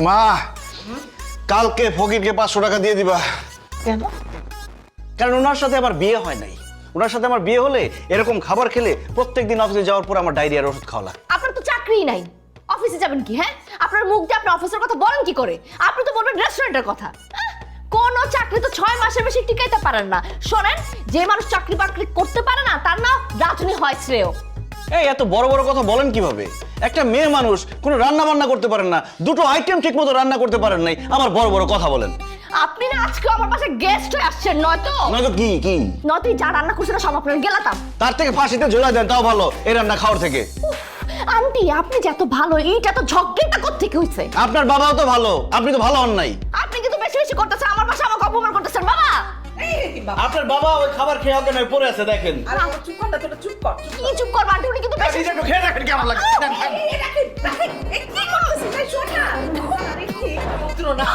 মা কালকে ফকিরকে 500 টাকা দিয়ে দিবা। কেন? কারণ ওনার সাথে আমার বিয়ে হয় নাই। ওনার সাথে আমার বিয়ে হলে এরকম খাবার খেলে প্রত্যেকদিন অফিসে যাওয়ার পর আমার ডায়রিয়ার ওষুধ খাওয়া লাগে। আপনার তো চাকরিই নাই, অফিসে যাবেন কি? হ্যাঁ, আপনার মুখ দিয়ে আপনার অফিসের কথা বলেন কি করে? আপনি তো বলবেন রেস্টুরেন্টের কথা। কোন চাকরি তো 6 মাসের বেশি টিকাইতে পারেন না। শোনেন, যে মানুষ চাকরি বাকরি করতে পারে না তার না রাজনী হয় শ্রেয়। এই এত বড় বড় কথা বলেন কিভাবে? একটা মেয়ে মানুষ কোনো রান্না বান্না করতে পারেন না, দুটো আইটেম ঠিক মতো রান্না করতে পারেন নাই, আবার বড় বড় কথা বলেন। আপনি না আজকে আমার পাশে গেস্ট হয়ে আসছেন, নয়তো কি নয়তো যা রান্না করছে না সব আপনার গেলাতাম। তার থেকে ফাঁসিতে ঝোলা দেন, তাও ভালো এই রান্না খাওয়ার থেকে। আন্টি, আপনি যে এত ভালো, এইটা তো ঝগড়াটা কোত্থেকে হইছে? আপনার বাবাও তো ভালো, আপনি তো ভালো হন নাই। আপনি কিন্তু বেশি বেশি করতেছেন, আমার পাশে আমাকে অপমান করতেছেন। বাবা, আপনার বাবা ওই খাবার খেয়ে অজ্ঞান হয়ে পড়ে আছে, দেখেন। আরে চুপ কর না, তোরা চুপ কর। কি চুপ করবা আন্টি? উনি কিন্তু বেশি একটু খেয়ে দেখেন কেমন লাগে। রাখেন, রাখেন। কি করতেছিস? শোন না। আরে কি পুত্র না।